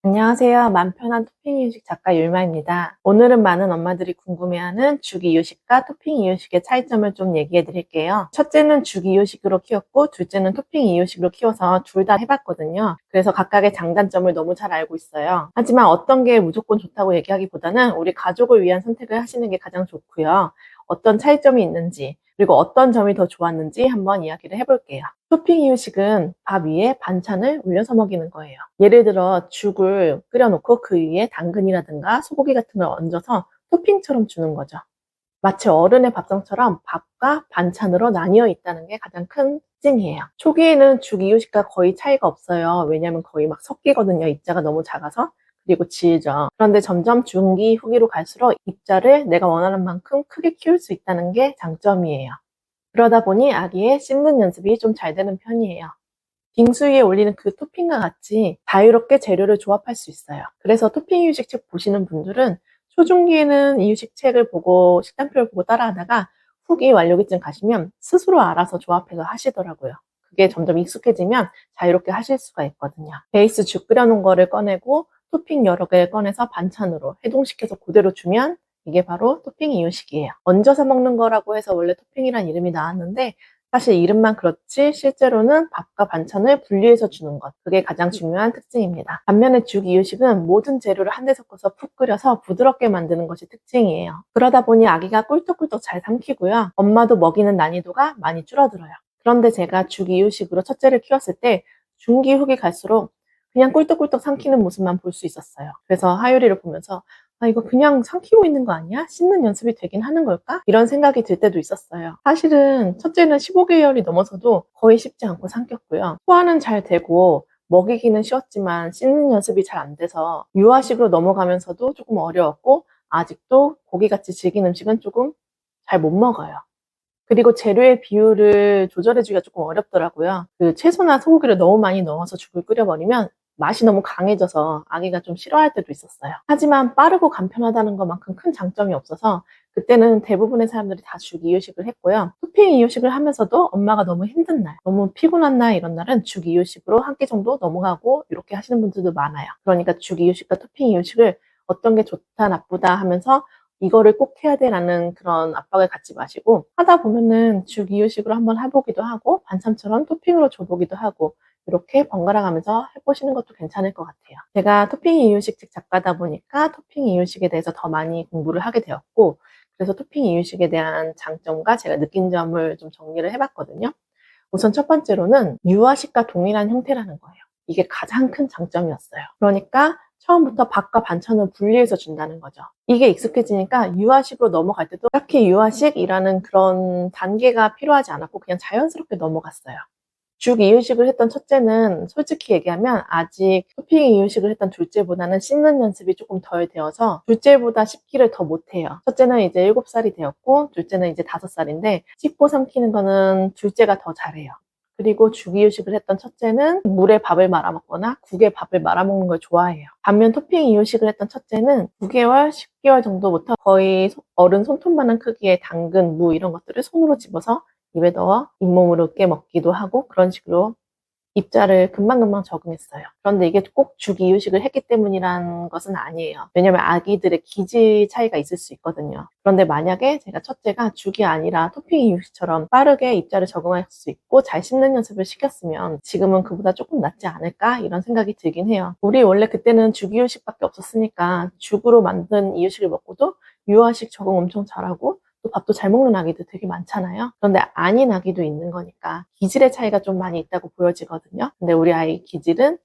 안녕하세요. 맘 편한 토핑 이유식 작가 율마입니다. 오늘은 많은 엄마들이 궁금해하는 죽 이유식과 토핑 이유식의 차이점을 좀 얘기해 드릴게요. 첫째는 죽 이유식으로 키웠고 둘째는 토핑 이유식으로 키워서 둘 다 해봤거든요. 그래서 각각의 장단점을 너무 잘 알고 있어요. 하지만 어떤 게 무조건 좋다고 얘기하기보다는 우리 가족을 위한 선택을 하시는 게 가장 좋고요. 어떤 차이점이 있는지 그리고 어떤 점이 더 좋았는지 한번 이야기를 해볼게요. 토핑 이유식은 밥 위에 반찬을 올려서 먹이는 거예요. 예를 들어 죽을 끓여놓고 그 위에 당근이라든가 소고기 같은 걸 얹어서 토핑처럼 주는 거죠. 마치 어른의 밥상처럼 밥과 반찬으로 나뉘어 있다는 게 가장 큰 특징이에요. 초기에는 죽 이유식과 거의 차이가 없어요. 왜냐하면 거의 막 섞이거든요. 입자가 너무 작아서. 그리고 질죠. 그런데 점점 중기, 후기로 갈수록 입자를 내가 원하는 만큼 크게 키울 수 있다는 게 장점이에요. 그러다 보니 아기의 씹는 연습이 좀 잘 되는 편이에요. 빙수 위에 올리는 그 토핑과 같이 자유롭게 재료를 조합할 수 있어요. 그래서 토핑 이유식 책 보시는 분들은 초중기에는 이유식 책을 보고 식단표를 보고 따라하다가 후기 완료기쯤 가시면 스스로 알아서 조합해서 하시더라고요. 그게 점점 익숙해지면 자유롭게 하실 수가 있거든요. 베이스 죽 끓여놓은 거를 꺼내고 토핑 여러 개 꺼내서 반찬으로 해동시켜서 그대로 주면 이게 바로 토핑 이유식이에요. 얹어서 먹는 거라고 해서 원래 토핑이란 이름이 나왔는데 사실 이름만 그렇지 실제로는 밥과 반찬을 분리해서 주는 것, 그게 가장 중요한 특징입니다. 반면에 죽 이유식은 모든 재료를 한데 섞어서 푹 끓여서 부드럽게 만드는 것이 특징이에요. 그러다 보니 아기가 꿀떡꿀떡 잘 삼키고요. 엄마도 먹이는 난이도가 많이 줄어들어요. 그런데 제가 죽 이유식으로 첫째를 키웠을 때 중기 후기 갈수록 그냥 꿀떡꿀떡 삼키는 모습만 볼 수 있었어요. 그래서 하율이를 보면서 아, 이거 그냥 삼키고 있는 거 아니야? 씹는 연습이 되긴 하는 걸까? 이런 생각이 들 때도 있었어요. 사실은 첫째는 15개월이 넘어서도 거의 씹지 않고 삼켰고요. 소화는 잘 되고 먹이기는 쉬웠지만 씹는 연습이 잘 안 돼서 유아식으로 넘어가면서도 조금 어려웠고 아직도 고기같이 질긴 음식은 조금 잘 못 먹어요. 그리고 재료의 비율을 조절해주기가 조금 어렵더라고요. 그 채소나 소고기를 너무 많이 넣어서 죽을 끓여버리면 맛이 너무 강해져서 아기가 좀 싫어할 때도 있었어요. 하지만 빠르고 간편하다는 것만큼 큰 장점이 없어서 그때는 대부분의 사람들이 다 죽 이유식을 했고요. 토핑 이유식을 하면서도 엄마가 너무 힘든 날, 너무 피곤한 날 이런 날은 죽 이유식으로 한 끼 정도 넘어가고 이렇게 하시는 분들도 많아요. 그러니까 죽 이유식과 토핑 이유식을 어떤 게 좋다 나쁘다 하면서 이거를 꼭 해야 돼라는 그런 압박을 갖지 마시고 하다 보면은 죽 이유식으로 한번 해보기도 하고 반찬처럼 토핑으로 줘보기도 하고 이렇게 번갈아 가면서 해보시는 것도 괜찮을 것 같아요. 제가 토핑 이유식 책 작가다 보니까 토핑 이유식에 대해서 더 많이 공부를 하게 되었고 그래서 토핑 이유식에 대한 장점과 제가 느낀 점을 좀 정리를 해봤거든요. 우선 첫 번째로는 유아식과 동일한 형태라는 거예요. 이게 가장 큰 장점이었어요. 그러니까 처음부터 밥과 반찬을 분리해서 준다는 거죠. 이게 익숙해지니까 유아식으로 넘어갈 때도 딱히 유아식이라는 그런 단계가 필요하지 않았고 그냥 자연스럽게 넘어갔어요. 죽 이유식을 했던 첫째는 솔직히 얘기하면 아직 토핑 이유식을 했던 둘째보다는 씹는 연습이 조금 덜 되어서 둘째보다 씹기를 더 못해요. 첫째는 이제 7살이 되었고 둘째는 이제 5살인데 씹고 삼키는 거는 둘째가 더 잘해요. 그리고 죽 이유식을 했던 첫째는 물에 밥을 말아 먹거나 국에 밥을 말아 먹는 걸 좋아해요. 반면 토핑 이유식을 했던 첫째는 9개월, 10개월 정도부터 거의 어른 손톱만한 크기의 당근, 무 이런 것들을 손으로 집어서 입에 넣어 잇몸으로 깨 먹기도 하고 그런 식으로 입자를 금방금방 적응했어요. 그런데 이게 꼭 죽 이유식을 했기 때문이란 것은 아니에요. 왜냐면 아기들의 기질 차이가 있을 수 있거든요. 그런데 만약에 제가 첫째가 죽이 아니라 토핑 이유식처럼 빠르게 입자를 적응할 수 있고 잘 씹는 연습을 시켰으면 지금은 그보다 조금 낫지 않을까 이런 생각이 들긴 해요. 우리 원래 그때는 죽 이유식밖에 없었으니까 죽으로 만든 이유식을 먹고도 유아식 적응 엄청 잘하고 또 밥도 잘 먹는 아기들 되게 많잖아요. 그런데 아닌 아기도 있는 거니까 기질의 차이가 좀 많이 있다고 보여지거든요. 근데 우리 아이 기질은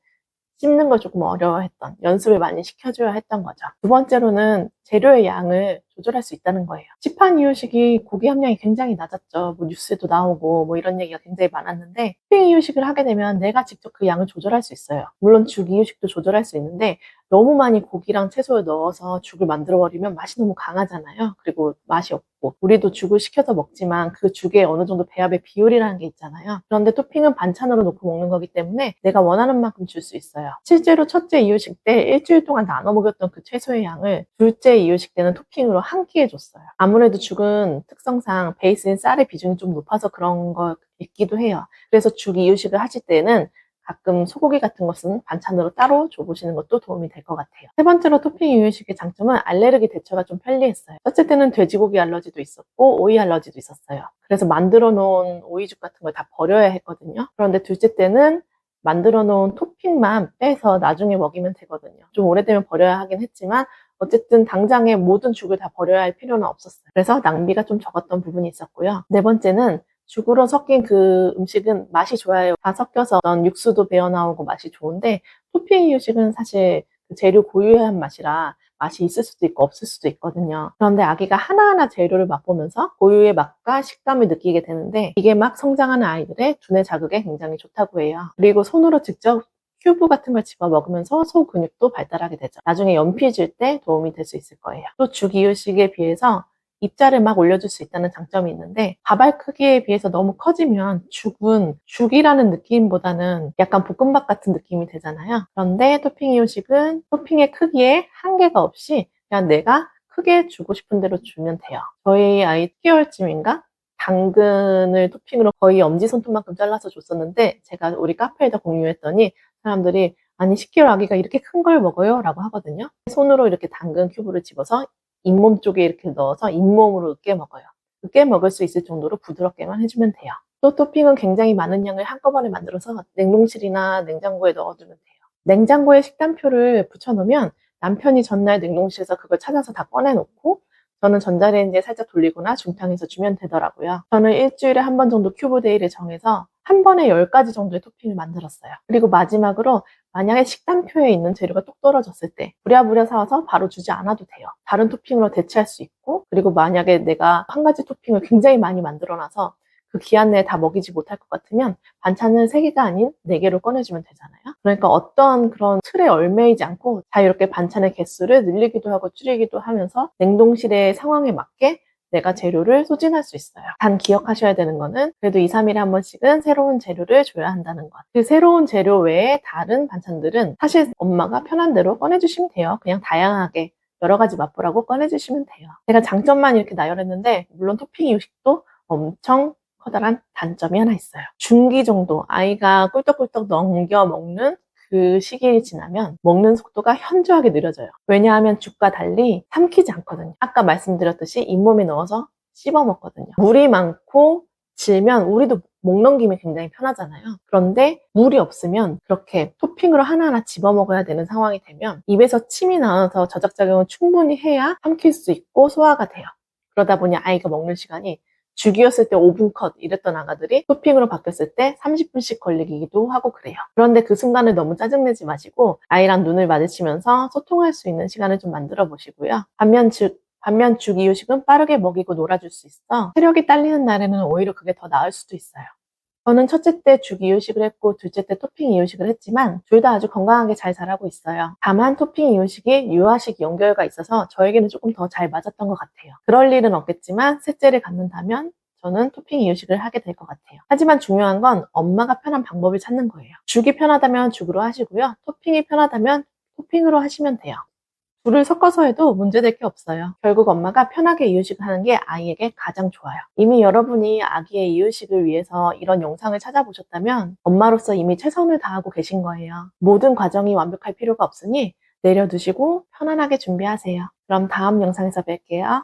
씹는 걸 조금 어려워했던, 연습을 많이 시켜줘야 했던 거죠. 두 번째로는 재료의 양을 조절할 수 있다는 거예요. 시판 이유식이 고기 함량이 굉장히 낮았죠. 뭐 뉴스에도 나오고 뭐 이런 얘기가 굉장히 많았는데 토핑 이유식을 하게 되면 내가 직접 그 양을 조절할 수 있어요. 물론 죽 이유식도 조절할 수 있는데 너무 많이 고기랑 채소를 넣어서 죽을 만들어 버리면 맛이 너무 강하잖아요. 그리고 맛이 없고 우리도 죽을 시켜서 먹지만 그 죽에 어느 정도 배합의 비율이라는 게 있잖아요. 그런데 토핑은 반찬으로 놓고 먹는 거기 때문에 내가 원하는 만큼 줄 수 있어요. 실제로 첫째 이유식 때 일주일 동안 나눠 먹였던 그 채소의 양을 둘째 이유식 때는 토핑으로 한 끼 해줬어요. 아무래도 죽은 특성상 베이스인 쌀의 비중이 좀 높아서 그런 거 있기도 해요. 그래서 죽 이유식을 하실 때는 가끔 소고기 같은 것은 반찬으로 따로 줘보시는 것도 도움이 될 것 같아요. 세 번째로 토핑 이유식의 장점은 알레르기 대처가 좀 편리했어요. 첫째 때는 돼지고기 알러지도 있었고 오이 알러지도 있었어요. 그래서 만들어 놓은 오이죽 같은 걸 다 버려야 했거든요. 그런데 둘째 때는 만들어 놓은 토핑만 빼서 나중에 먹이면 되거든요. 좀 오래되면 버려야 하긴 했지만 어쨌든 당장에 모든 죽을 다 버려야 할 필요는 없었어요. 그래서 낭비가 좀 적었던 부분이 있었고요. 네 번째는 죽으로 섞인 그 음식은 맛이 좋아요. 다 섞여서 어떤 육수도 배어나오고 맛이 좋은데 토핑 이유식은 사실 그 재료 고유한 맛이라 맛이 있을 수도 있고 없을 수도 있거든요. 그런데 아기가 하나하나 재료를 맛보면서 고유의 맛과 식감을 느끼게 되는데 이게 막 성장하는 아이들의 두뇌 자극에 굉장히 좋다고 해요. 그리고 손으로 직접 큐브 같은 걸 집어 먹으면서 소 근육도 발달하게 되죠. 나중에 연피해줄 때 도움이 될 수 있을 거예요. 또 죽 이유식에 비해서 입자를 막 올려줄 수 있다는 장점이 있는데 밥알 크기에 비해서 너무 커지면 죽은 죽이라는 느낌보다는 약간 볶음밥 같은 느낌이 되잖아요. 그런데 토핑 이유식은 토핑의 크기에 한계가 없이 그냥 내가 크게 주고 싶은 대로 주면 돼요. 저희 아이 10개월쯤인가? 당근을 토핑으로 거의 엄지손톱만큼 잘라서 줬었는데 제가 우리 카페에다 공유했더니 사람들이 아니 10개월 아기가 이렇게 큰 걸 먹어요? 라고 하거든요. 손으로 이렇게 당근 큐브를 집어서 잇몸 쪽에 이렇게 넣어서 잇몸으로 으깨 먹어요. 으깨 먹을 수 있을 정도로 부드럽게만 해주면 돼요. 또 토핑은 굉장히 많은 양을 한꺼번에 만들어서 냉동실이나 냉장고에 넣어두면 돼요. 냉장고에 식단표를 붙여놓으면 남편이 전날 냉동실에서 그걸 찾아서 다 꺼내놓고 저는 전자레인지에 살짝 돌리거나 중탕해서 주면 되더라고요. 저는 일주일에 한 번 정도 큐브 데이를 정해서 한 번에 10가지 정도의 토핑을 만들었어요. 그리고 마지막으로 만약에 식단표에 있는 재료가 뚝 떨어졌을 때 부랴부랴 사와서 바로 주지 않아도 돼요. 다른 토핑으로 대체할 수 있고 그리고 만약에 내가 한 가지 토핑을 굉장히 많이 만들어놔서 그 기한 내에 다 먹이지 못할 것 같으면 반찬을 3개가 아닌 4개로 꺼내주면 되잖아요. 그러니까 어떤 그런 틀에 얽매이지 않고 자유롭게 반찬의 개수를 늘리기도 하고 줄이기도 하면서 냉동실의 상황에 맞게 내가 재료를 소진할 수 있어요. 단 기억하셔야 되는 거는 그래도 2, 3일에 한 번씩은 새로운 재료를 줘야 한다는 것. 그 새로운 재료 외에 다른 반찬들은 사실 엄마가 편한 대로 꺼내주시면 돼요. 그냥 다양하게 여러 가지 맛보라고 꺼내주시면 돼요. 제가 장점만 이렇게 나열했는데 물론 토핑 이유식도 엄청 커다란 단점이 하나 있어요. 중기 정도 아이가 꿀떡꿀떡 넘겨 먹는 그 시기를 지나면 먹는 속도가 현저하게 느려져요. 왜냐하면 죽과 달리 삼키지 않거든요. 아까 말씀드렸듯이 잇몸에 넣어서 씹어 먹거든요. 물이 많고 질면 우리도 목 넘김이 굉장히 편하잖아요. 그런데 물이 없으면 그렇게 토핑으로 하나하나 집어 먹어야 되는 상황이 되면 입에서 침이 나와서 저작작용을 충분히 해야 삼킬 수 있고 소화가 돼요. 그러다 보니 아이가 먹는 시간이 죽이었을 때 5분 컷 이랬던 아가들이 토핑으로 바뀌었을 때 30분씩 걸리기도 하고 그래요. 그런데 그 순간을 너무 짜증내지 마시고 아이랑 눈을 마주치면서 소통할 수 있는 시간을 좀 만들어 보시고요. 반면 죽 이유식은 빠르게 먹이고 놀아줄 수 있어 체력이 딸리는 날에는 오히려 그게 더 나을 수도 있어요. 저는 첫째 때 죽 이유식을 했고 둘째 때 토핑 이유식을 했지만 둘 다 아주 건강하게 잘 자라고 있어요. 다만 토핑 이유식이 유아식 연결과 있어서 저에게는 조금 더 잘 맞았던 것 같아요. 그럴 일은 없겠지만 셋째를 갖는다면 저는 토핑 이유식을 하게 될 것 같아요. 하지만 중요한 건 엄마가 편한 방법을 찾는 거예요. 죽이 편하다면 죽으로 하시고요. 토핑이 편하다면 토핑으로 하시면 돼요. 둘을 섞어서 해도 문제될 게 없어요. 결국 엄마가 편하게 이유식을 하는 게 아이에게 가장 좋아요. 이미 여러분이 아기의 이유식을 위해서 이런 영상을 찾아보셨다면 엄마로서 이미 최선을 다하고 계신 거예요. 모든 과정이 완벽할 필요가 없으니 내려두시고 편안하게 준비하세요. 그럼 다음 영상에서 뵐게요.